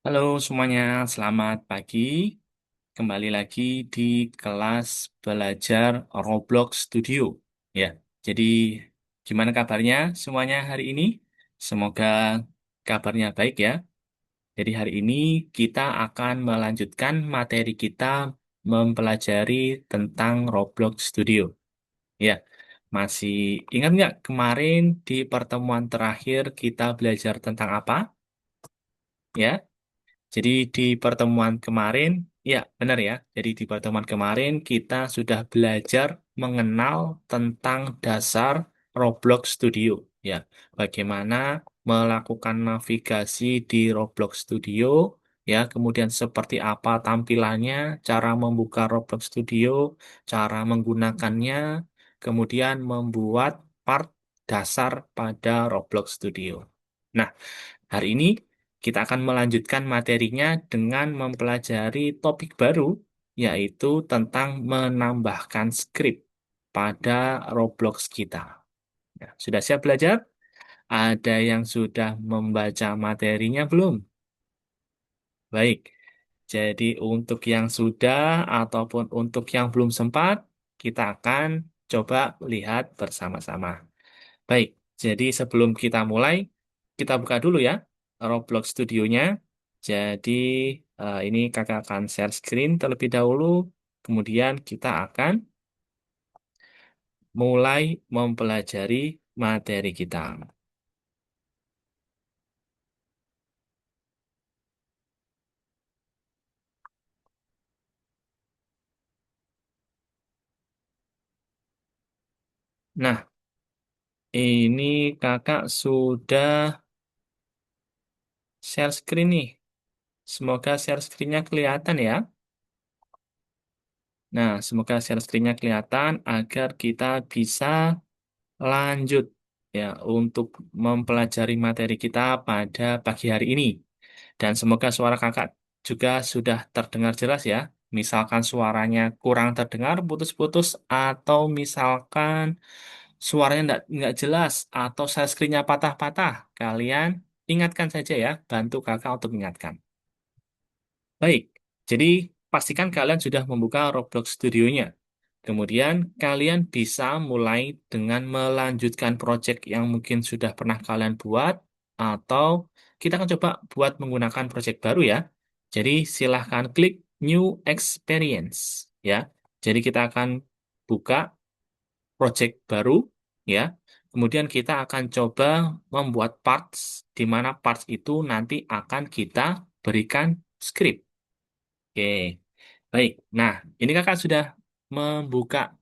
Halo semuanya, selamat pagi. Kembali lagi di kelas belajar Roblox Studio. Ya, jadi gimana kabarnya semuanya hari ini? Semoga kabarnya baik ya. Jadi hari ini kita akan melanjutkan materi kita mempelajari tentang Roblox Studio. Ya, masih ingat nggak kemarin di pertemuan terakhir kita belajar tentang apa? Ya. Jadi di pertemuan kemarin, ya benar ya. Jadi di pertemuan kemarin kita sudah belajar mengenal tentang dasar Roblox Studio. Ya, bagaimana melakukan navigasi di Roblox Studio. Ya, kemudian seperti apa tampilannya, cara membuka Roblox Studio, cara menggunakannya, kemudian membuat part dasar pada Roblox Studio. Nah, hari ini kita akan melanjutkan materinya dengan mempelajari topik baru, yaitu tentang menambahkan skrip pada Roblox kita. Nah, sudah siap belajar? Ada yang sudah membaca materinya belum? Baik. Jadi untuk yang sudah ataupun untuk yang belum sempat, kita akan coba lihat bersama-sama. Baik, jadi sebelum kita mulai, kita buka dulu ya Roblox Studionya. Jadi ini kakak akan share screen terlebih dahulu, kemudian kita akan mulai mempelajari materi kita. Nah, ini kakak sudah share screen nih. Semoga share screen-nya kelihatan ya. Nah, semoga share screen-nya kelihatan agar kita bisa lanjut ya untuk mempelajari materi kita pada pagi hari ini. Dan semoga suara kakak juga sudah terdengar jelas ya. Misalkan suaranya kurang terdengar, putus-putus, atau misalkan suaranya nggak jelas, atau share screen-nya patah-patah, kalian ingatkan saja ya, bantu kakak untuk ingatkan. Baik, jadi pastikan kalian sudah membuka Roblox Studio-nya. Kemudian kalian bisa mulai dengan melanjutkan project yang mungkin sudah pernah kalian buat, atau kita akan coba buat menggunakan project baru ya. Jadi silahkan klik New Experience ya. Jadi kita akan buka project baru ya. Kemudian kita akan coba membuat parts, di mana parts itu nanti akan kita berikan script. Oke, baik. Nah, ini kakak sudah membuka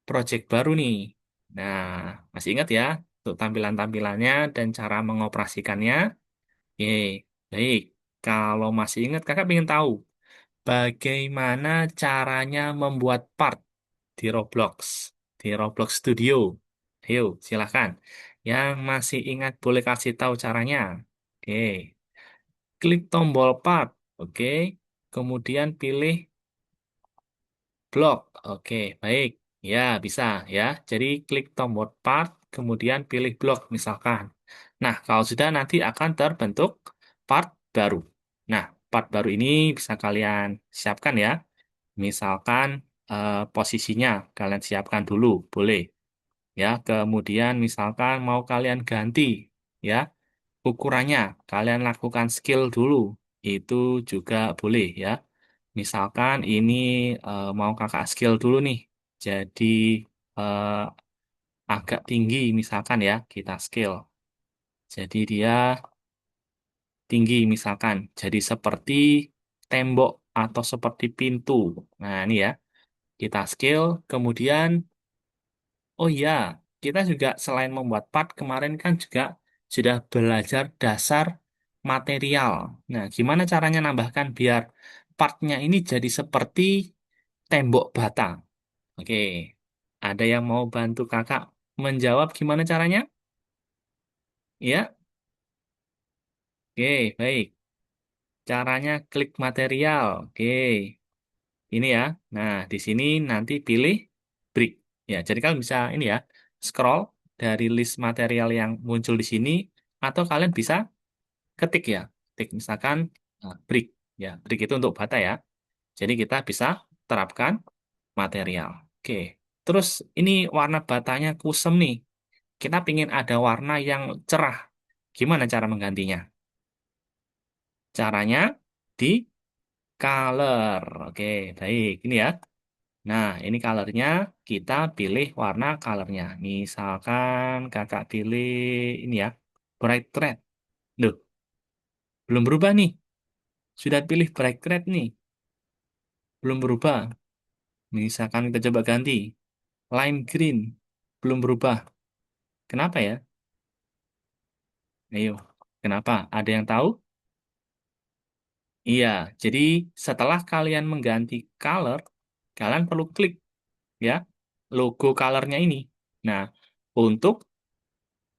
project baru nih. Nah, masih ingat ya untuk tampilan-tampilannya dan cara mengoperasikannya? Oke, baik. Kalau masih ingat, kakak ingin tahu bagaimana caranya membuat part di Roblox, di Roblox Studio. Ayo, silahkan. Yang masih ingat boleh kasih tahu caranya. Oke, klik tombol part. Oke, kemudian pilih blok. Oke, baik. Ya, bisa ya. Jadi klik tombol part, kemudian pilih blok misalkan. Nah, kalau sudah nanti akan terbentuk part baru. Nah, part baru ini bisa kalian siapkan ya. Misalkan posisinya kalian siapkan dulu, boleh. Ya, kemudian misalkan mau kalian ganti ya ukurannya, kalian lakukan skill dulu. Itu juga boleh ya. Misalkan ini mau kakak skill dulu nih. Jadi eh, agak tinggi misalkan ya kita skill. Jadi dia tinggi misalkan. Jadi seperti tembok atau seperti pintu. Nah ini ya kita skill. Kemudian oh iya kita juga selain membuat part kemarin kan juga sudah belajar dasar material. Nah gimana caranya nambahkan biar partnya ini jadi seperti tembok bata? Oke, ada yang mau bantu kakak menjawab gimana caranya? Ya, oke, baik. Caranya klik material. Oke, ini ya. Nah, di sini nanti pilih brick. Ya, jadi kalian bisa ini ya, scroll dari list material yang muncul di sini, atau kalian bisa ketik ya. Ketik misalkan Nah, brick. Ya, brick itu untuk bata ya. Jadi kita bisa terapkan material. Oke. Terus ini warna batanya kusem nih. Kita pingin ada warna yang cerah. Gimana cara menggantinya? Caranya di color. Oke, baik. Ini ya. Nah, ini colornya kita pilih warna colornya. Misalkan kakak pilih ini ya, bright red. Loh, belum berubah nih. Sudah pilih bright red nih. Belum berubah. Misalkan kita coba ganti. Lime green. Belum berubah. Kenapa ya? Ayo, kenapa? Ada yang tahu? Iya, jadi setelah kalian mengganti color, kalian perlu klik ya logo colornya ini. Nah, untuk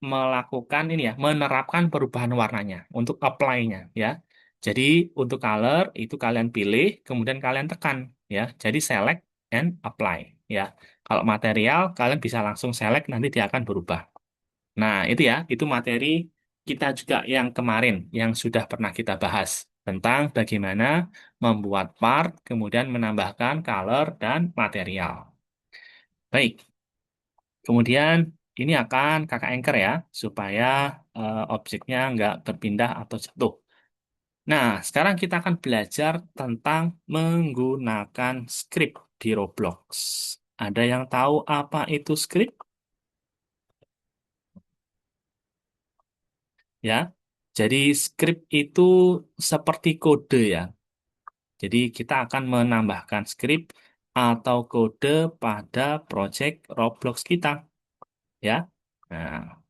melakukan ini ya, menerapkan perubahan warnanya, untuk apply-nya ya. Jadi untuk color itu kalian pilih, kemudian kalian tekan ya. Jadi select and apply ya. Kalau material kalian bisa langsung select, nanti dia akan berubah. Nah, itu ya, itu materi kita juga yang kemarin, yang sudah pernah kita bahas tentang bagaimana membuat part, kemudian menambahkan color dan material. Baik, kemudian ini akan kakak anchor ya, supaya objeknya nggak berpindah atau jatuh. Nah, sekarang kita akan belajar tentang menggunakan script di Roblox. Ada yang tahu apa itu script? Ya, jadi script itu seperti kode ya. Jadi kita akan menambahkan script atau kode pada project Roblox kita ya. Nah,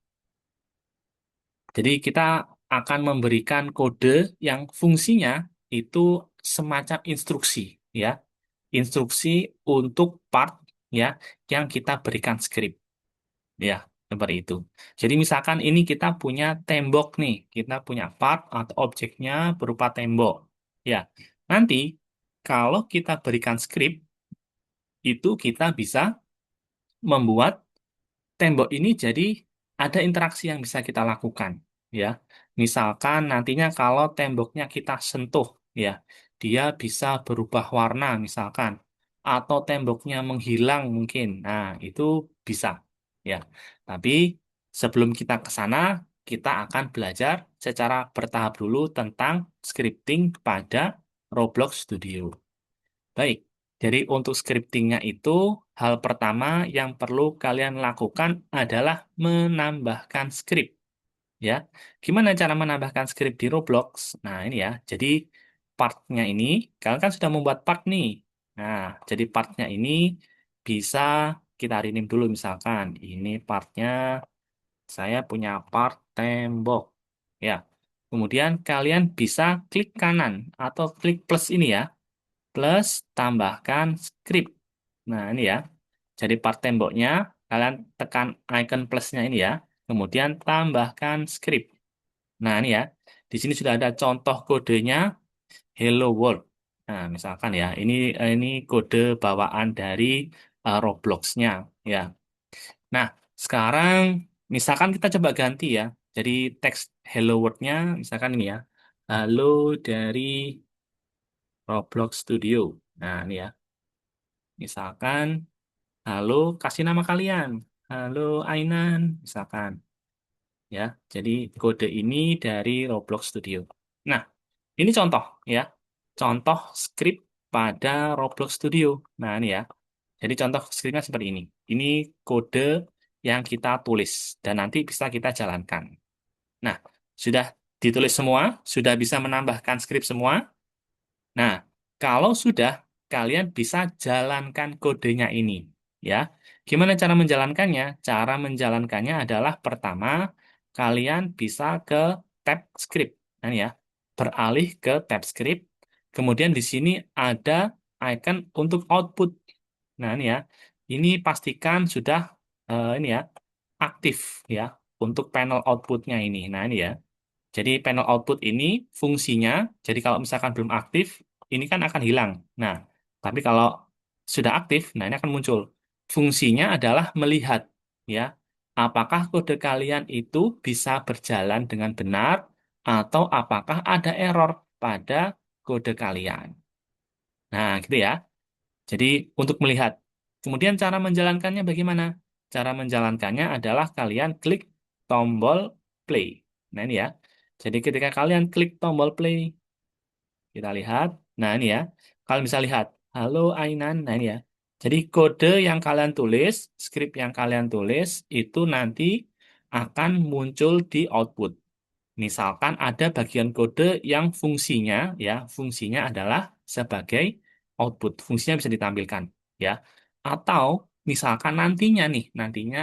jadi kita akan memberikan kode yang fungsinya itu semacam instruksi ya. Instruksi untuk part ya yang kita berikan script ya, seperti itu. Jadi misalkan ini kita punya tembok nih, kita punya part atau objeknya berupa tembok. Ya. Nanti kalau kita berikan script itu kita bisa membuat tembok ini jadi ada interaksi yang bisa kita lakukan ya. Misalkan nantinya kalau temboknya kita sentuh ya, dia bisa berubah warna misalkan atau temboknya menghilang mungkin. Nah, itu bisa ya. Tapi sebelum kita ke sana, kita akan belajar secara bertahap dulu tentang scripting pada Roblox Studio. Baik, jadi untuk scriptingnya itu, hal pertama yang perlu kalian lakukan adalah menambahkan script. Ya, gimana cara menambahkan script di Roblox? Nah, ini ya. Jadi partnya ini, kalian kan sudah membuat part nih. Nah, jadi partnya ini bisa kita rename dulu misalkan. Ini partnya, saya punya part tembok. Ya, kemudian kalian bisa klik kanan atau klik plus ini ya, plus tambahkan script. Nah, ini ya. Jadi part temboknya, kalian tekan icon plusnya ini ya. Kemudian tambahkan script. Nah, ini ya. Di sini sudah ada contoh kodenya Hello World. Nah, misalkan ya, ini kode bawaan dari Roblox-nya ya. Nah, sekarang misalkan kita coba ganti ya. Jadi teks Hello World-nya misalkan ini ya. Halo dari Roblox Studio. Nah, ini ya. Misalkan, halo, kasih nama kalian. Halo, Ainan, misalkan. Ya, jadi kode ini dari Roblox Studio. Nah, ini contoh ya. Contoh script pada Roblox Studio. Nah, ini ya. Jadi contoh scriptnya seperti ini. Ini kode yang kita tulis dan nanti bisa kita jalankan. Nah, sudah ditulis semua, sudah bisa menambahkan script semua. Nah, kalau sudah, kalian bisa jalankan kodenya ini. Ya, gimana cara menjalankannya? Cara menjalankannya adalah pertama, kalian bisa ke tab script. Nah, ini ya, beralih ke tab script. Kemudian di sini ada icon untuk output. Nah, ini ya, ini pastikan sudah ini ya aktif ya untuk panel outputnya ini. Nah, ini ya. Jadi panel output ini fungsinya, jadi kalau misalkan belum aktif, ini kan akan hilang. Nah, tapi kalau sudah aktif, nah ini akan muncul. Fungsinya adalah melihat, ya, apakah kode kalian itu bisa berjalan dengan benar, atau apakah ada error pada kode kalian. Nah, gitu ya. Jadi untuk melihat. Kemudian cara menjalankannya bagaimana? Cara menjalankannya adalah kalian klik tombol play. Nah, ini ya. Jadi ketika kalian klik tombol play, kita lihat. Nah, ini ya. Kalian bisa lihat. Halo Ainan. Nah, ini ya. Jadi kode yang kalian tulis, skrip yang kalian tulis, itu nanti akan muncul di output. Misalkan ada bagian kode yang fungsinya adalah sebagai output. Fungsinya bisa ditampilkan, ya. Atau misalkan nantinya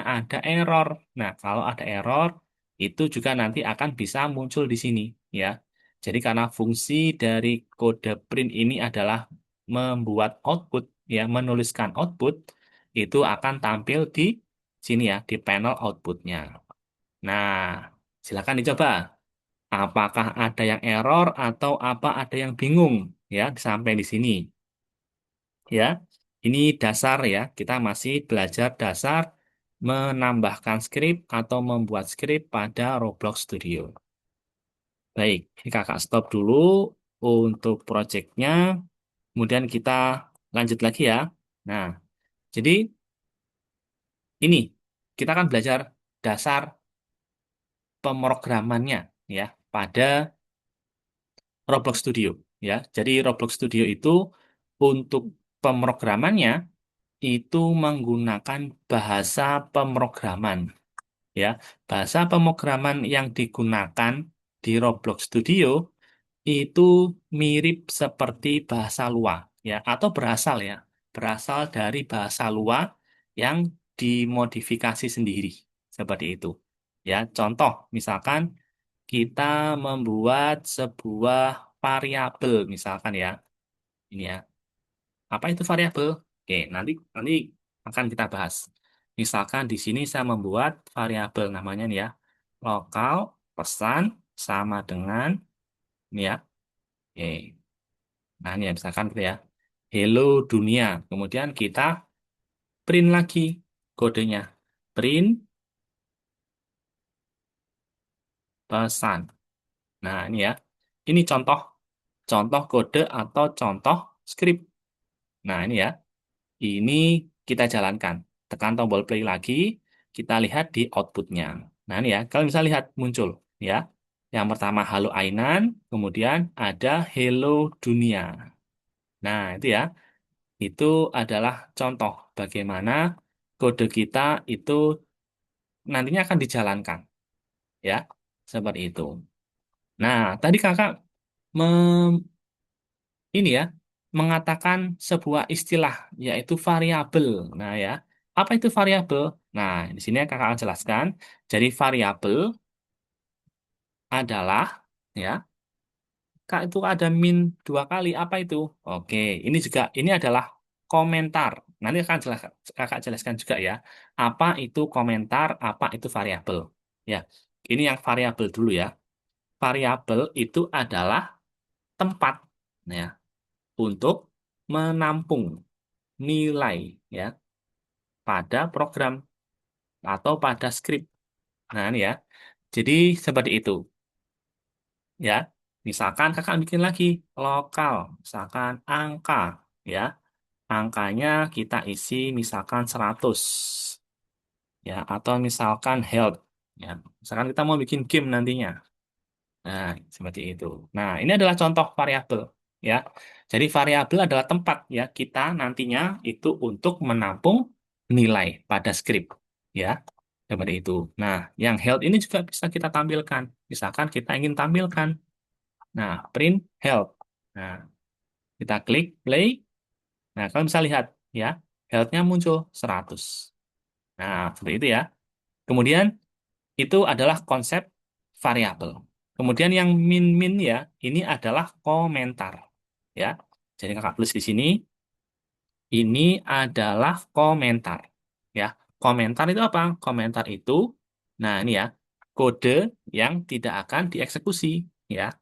ada error. Nah, kalau ada error, itu juga nanti akan bisa muncul di sini, ya. Jadi karena fungsi dari kode print ini adalah membuat output, ya, menuliskan output, itu akan tampil di sini ya, di panel outputnya. Nah, silakan dicoba. Apakah ada yang error atau apa ada yang bingung ya sampai di sini ya. Ini dasar ya. Kita masih belajar dasar menambahkan skrip atau membuat skrip pada Roblox Studio. Baik, ini kakak stop dulu untuk projectnya. Kemudian kita lanjut lagi ya. Nah, jadi ini kita akan belajar dasar pemrogramannya ya pada Roblox Studio ya. Jadi Roblox Studio itu untuk pemrogramannya itu menggunakan bahasa pemrograman ya. Bahasa pemrograman yang digunakan di Roblox Studio itu mirip seperti bahasa Lua ya atau berasal dari bahasa Lua yang dimodifikasi sendiri seperti itu. Ya, contoh misalkan kita membuat sebuah variabel misalkan ya. Ini ya. Apa itu variabel? Oke, nanti nanti akan kita bahas. Misalkan di sini saya membuat variabel namanya nih ya. Lokal pesan sama dengan ini ya. Oke. Nah, ini ya misalkan gitu ya. Hello dunia. Kemudian kita print lagi kodenya. Print pesan. Nah, ini ya. Ini contoh kode atau contoh script. Nah, ini ya. Ini kita jalankan. Tekan tombol play lagi, kita lihat di outputnya. Nah, ini ya, kalian bisa lihat muncul. Ya, yang pertama halo Ainan, kemudian ada hello dunia. Nah, itu ya, itu adalah contoh bagaimana kode kita itu nantinya akan dijalankan. Ya, seperti itu. Nah, tadi kakak ini ya, mengatakan sebuah istilah, yaitu variabel. Nah ya, apa itu variabel? Nah, di sini kakak akan jelaskan. Jadi variabel adalah, ya, kak itu ada min 2 kali. Apa itu? Oke, ini adalah komentar. Nanti kakak jelaskan juga ya, apa itu komentar, apa itu variabel. Ya, ini yang variabel dulu ya. Variabel itu adalah tempat, ya, untuk menampung nilai ya pada program atau pada skrip. Nah, ini ya. Jadi seperti itu ya. Misalkan kakak bikin lagi lokal, misalkan angka ya. Angkanya kita isi misalkan 100 ya atau misalkan health ya. Misalkan kita mau bikin game nantinya. Nah, seperti itu. Nah, ini adalah contoh variabel ya. Jadi variabel adalah tempat ya kita nantinya itu untuk menampung nilai pada skrip ya. Seperti itu. Nah, yang health ini juga bisa kita tampilkan. Misalkan kita ingin tampilkan. Nah, print health. Nah, kita klik play. Nah, kalian bisa lihat ya, health-nya muncul 100. Nah, seperti itu ya. Kemudian itu adalah konsep variabel. Kemudian yang min-min ya, ini adalah komentar. Ya. Jadi kakak tulis di sini, ini adalah komentar. Ya. Komentar itu apa? Komentar itu, nah ini ya, kode yang tidak akan dieksekusi. Ya.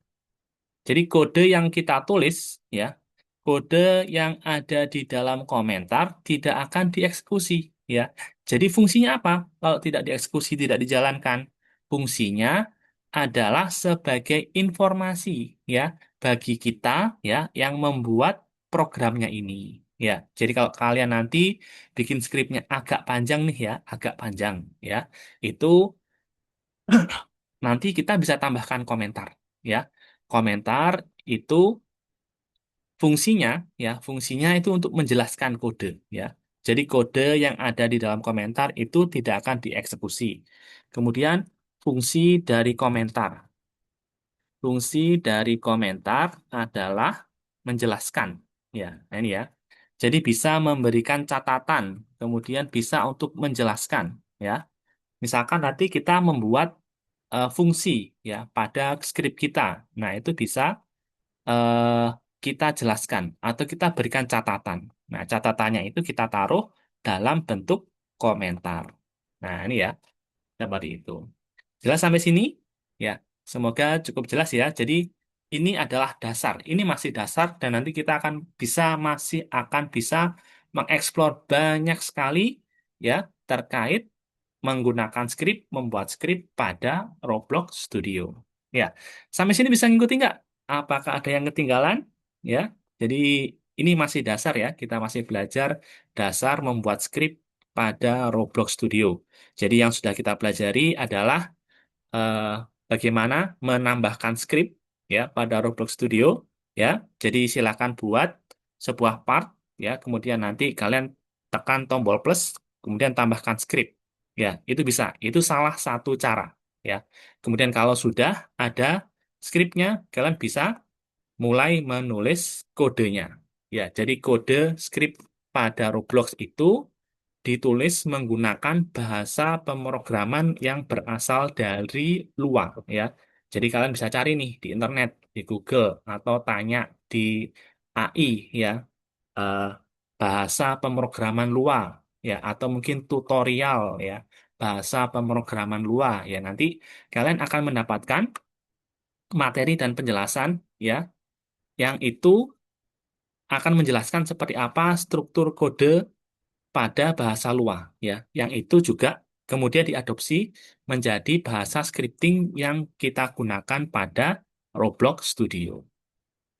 Jadi kode yang kita tulis, ya, kode yang ada di dalam komentar tidak akan dieksekusi, ya. Jadi fungsinya apa? Kalau tidak dieksekusi, tidak dijalankan, fungsinya adalah sebagai informasi, ya. bagi kita ya yang membuat programnya ini. Ya, jadi kalau kalian nanti bikin skripnya agak panjang nih ya, agak panjang ya, itu nanti kita bisa tambahkan komentar ya. Komentar itu fungsinya fungsinya itu untuk menjelaskan kode ya. Jadi kode yang ada di dalam komentar itu tidak akan dieksekusi. Kemudian fungsi dari komentar. Fungsi dari komentar adalah menjelaskan ya. Nah, ini ya. Jadi bisa memberikan catatan, kemudian bisa untuk menjelaskan ya. Misalkan nanti kita membuat fungsi ya pada skrip kita. Nah, itu bisa eh, kita jelaskan atau kita berikan catatan. Nah, catatannya itu kita taruh dalam bentuk komentar. Nah, ini ya, seperti itu. Jelas sampai sini? Ya, semoga cukup jelas ya. Jadi, ini adalah dasar. Ini masih dasar dan nanti kita masih akan bisa mengeksplor banyak sekali ya terkait menggunakan skrip, membuat skrip pada Roblox Studio. Ya, sampai sini bisa ngikuti nggak? Apakah ada yang ketinggalan? Ya, jadi ini masih dasar ya. Kita masih belajar dasar membuat skrip pada Roblox Studio. Jadi yang sudah kita pelajari adalah eh, bagaimana menambahkan skrip ya pada Roblox Studio ya. Jadi silakan buat sebuah part ya, kemudian nanti kalian tekan tombol plus, kemudian tambahkan skrip. Ya, itu bisa. Itu salah satu cara ya. Kemudian kalau sudah ada skripnya, kalian bisa mulai menulis kodenya. Ya, jadi kode skrip pada Roblox itu ditulis menggunakan bahasa pemrograman yang berasal dari luar ya. Jadi kalian bisa cari nih di internet, di Google atau tanya di AI ya, eh, bahasa pemrograman luar ya atau mungkin tutorial ya, bahasa pemrograman luar ya. Nanti kalian akan mendapatkan materi dan penjelasan ya yang itu akan menjelaskan seperti apa struktur kode pada bahasa luar ya yang itu juga kemudian diadopsi menjadi bahasa scripting yang kita gunakan pada Roblox Studio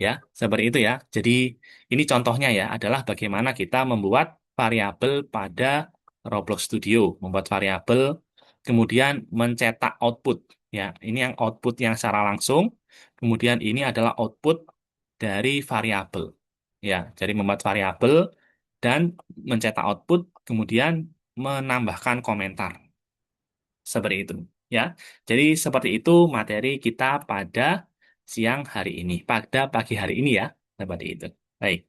ya seperti itu ya jadi ini contohnya ya adalah bagaimana kita membuat variabel pada Roblox Studio membuat variabel kemudian mencetak output ya ini yang output yang secara langsung kemudian ini adalah output dari variabel ya jadi membuat variabel dan mencetak output, kemudian menambahkan komentar. Seperti itu. Ya, jadi seperti itu materi kita pada siang hari ini, pada pagi hari ini ya, seperti itu. Baik.